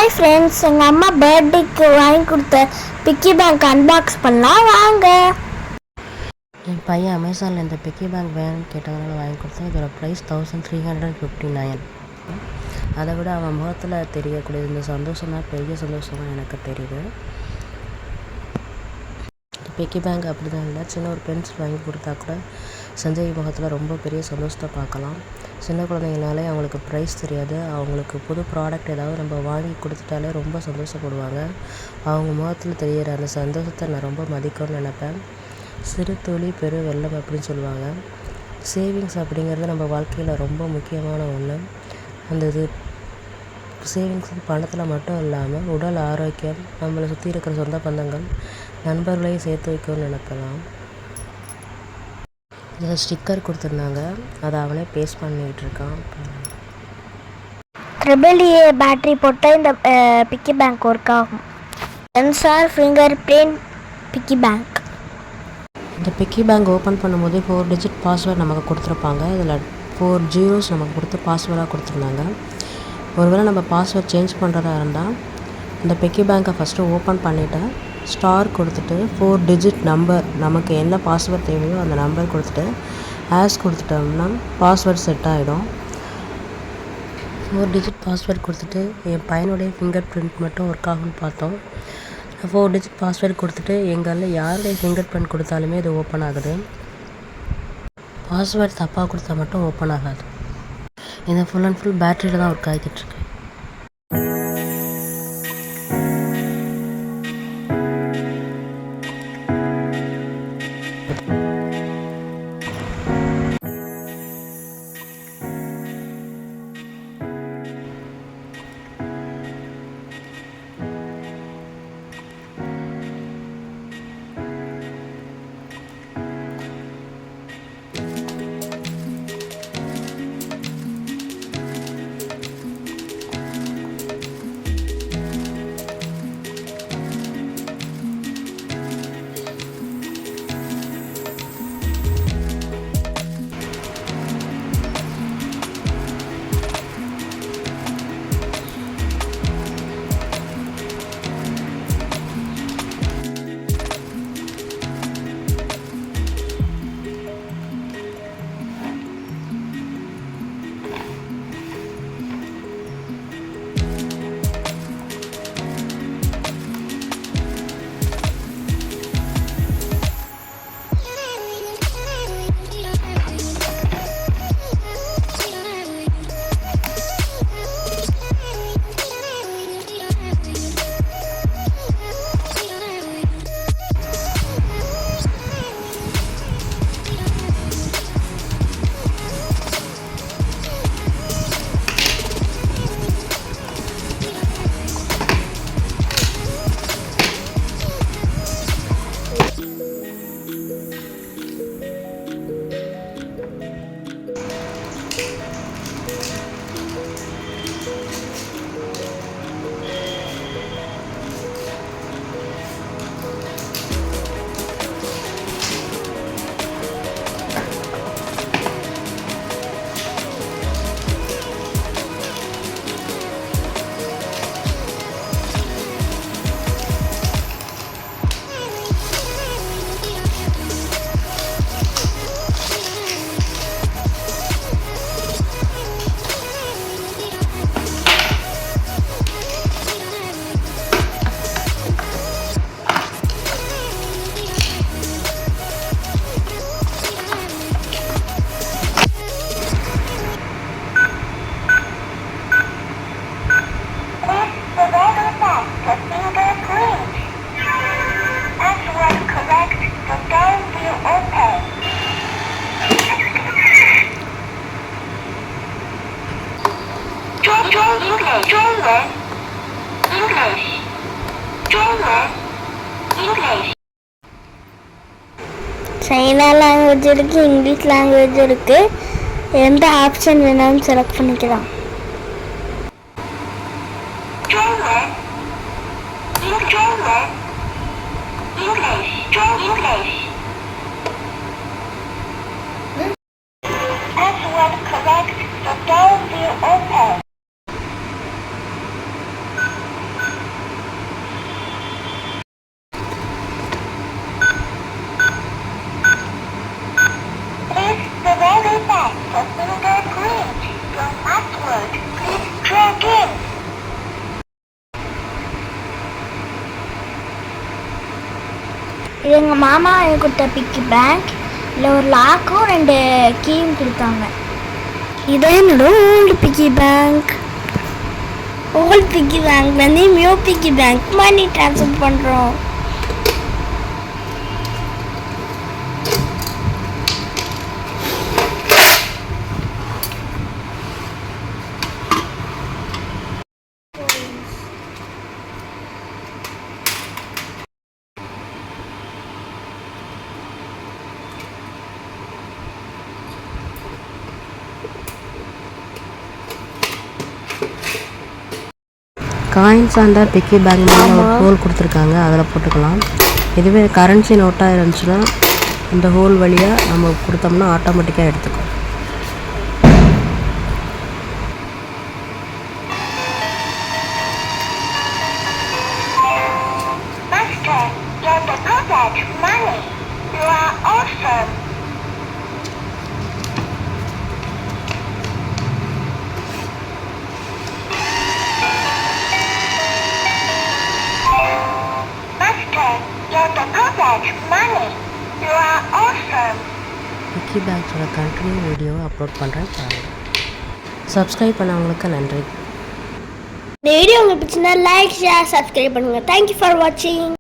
Hi friends, எங்கள் அம்மா பர்த்டேக்கு வாங்கி கொடுத்த பிக்கி பேங்க் அன்பாக்ஸ் பண்ணலாம் வாங்க. என் பையன் அமேசானில் இந்த பிக்கி பேங்க் வேணும்னு கேட்டதுனால வாங்கி கொடுத்தேன். இதோட ப்ரைஸ் 1359. அதை விட அவன் முகத்தில் தெரியக்கூடிய இந்த சந்தோஷம் தான் பெரிய சந்தோஷமாக எனக்கு தெரியுது. பிக்கி பேங்க் அப்படி தான் இல்லை, சின்ன ஒரு பென்சில் வாங்கி கொடுத்தா கூட சஞ்சய் முகத்தில் ரொம்ப பெரிய சந்தோஷத்தை பார்க்கலாம். சின்ன குழந்தைங்கனாலே அவங்களுக்கு ப்ரைஸ் தெரியாது. அவங்களுக்கு புது ப்ராடக்ட் ஏதாவது நம்ம வாங்கி கொடுத்துட்டாலே ரொம்ப சந்தோஷப்படுவாங்க. அவங்க முகத்தில் தெரிகிற அந்த சந்தோஷத்தை நான் ரொம்ப மதிக்கணும்னு நினப்பேன். சிறு துளி பெரு வெள்ளம் அப்படின்னு சொல்லுவாங்க. சேவிங்ஸ் அப்படிங்கிறது நம்ம வாழ்க்கையில் ரொம்ப முக்கியமான ஒன்று. அந்த இது சேவிங்ஸ் பணத்தில் மட்டும் இல்லாமல் உடல் ஆரோக்கியம், நம்மளை சுற்றி இருக்கிற சொந்த பந்தங்கள், நண்பர்களையும் சேர்த்து வைக்கணும்னு நினைக்கலாம். இதில் ஸ்டிக்கர் கொடுத்துருந்தாங்க, அதை அவனே பேஸ்ட் பண்ணிகிட்டு இருக்கான். AAA பேட்டரி போட்டால் இந்த பிக்கி பேங்க் ஒர்க் ஆகும். Sensor fingerprint piggy bank. இந்த பிக்கி பேங்க் ஓப்பன் பண்ணும்போது 4 டிஜிட் பாஸ்வேர்டு நமக்கு கொடுத்துருப்பாங்க. இதில் 4 ஜீரோஸ் நமக்கு கொடுத்து பாஸ்வேர்டாக கொடுத்துருந்தாங்க. ஒருவேளை நம்ம பாஸ்வேர்ட் சேஞ்ச் பண்ணுறதா இருந்தால் இந்த பிக்கி பேங்க்கை ஃபஸ்ட்டு ஓப்பன் பண்ணிவிட்டு ஸ்டார் கொடுத்துட்டு 4 டிஜிட் நம்பர், நமக்கு என்ன பாஸ்வேர்ட் தேவையோ அந்த நம்பர் கொடுத்துட்டு ஆஸ் கொடுத்துட்டோம்னா பாஸ்வேர்ட் செட் ஆகிடும். 4 டிஜிட் பாஸ்வேர்ட் கொடுத்துட்டு என் பையனுடைய ஃபிங்கர் பிரிண்ட் மட்டும் ஒர்க் ஆகும்னு பார்த்தோம். 4 டிஜிட் பாஸ்வேர்ட் கொடுத்துட்டு எங்களில் யாருடைய ஃபிங்கர் பிரிண்ட் கொடுத்தாலுமே இது ஓப்பன் ஆகுது. பாஸ்வேர்ட் தப்பாக கொடுத்தா மட்டும் ஓப்பன் ஆகாது. இது ஃபுல் அண்ட் ஃபுல் பேட்டரியில் தான் ஒர்க் ஆகிக்கிட்டு இருக்கு. சைனா லாங்குவேஜ் இருக்குது, இங்கிலீஷ் லாங்குவேஜ் இருக்குது. எந்த ஆப்ஷன் வேணாலும் செலக்ட் பண்ணிக்கலாம். இது எங்கள் மாமா எனக்கு கொடுத்த பிக்கி பேங்க். இதில் ஒரு லாக்கும் 2 கீயும் கொடுத்தாங்க. இதான் என்னோட old piggy bank. Old piggy பேங்க்லேருந்து new piggy bank money transfer பண்ணுறோம். காயின்ஸ் அண்ட் பிக்கி பேங்க் ஒரு ஹோல் கொடுத்துருக்காங்க, அதில் போட்டுக்கலாம். இதுவே கரன்சி நோட்டாக இருந்துச்சுன்னா இந்த ஹோல் வழியாக நம்ம கொடுத்தோம்னா ஆட்டோமேட்டிக்காக எடுத்துக்கும். பிக்கி பேங்க்ஸோட கண்டினியூ வீடியோவை அப்லோட் பண்ணுறேன் பாருங்கள். சப்ஸ்கிரைப் பண்ணவங்களுக்கு நன்றி. இந்த வீடியோ உங்களுக்கு பிடிச்சிருந்தா லைக், ஷேர், சப்ஸ்கிரைப் பண்ணுங்கள். தேங்க்யூ ஃபார் வாட்சிங்.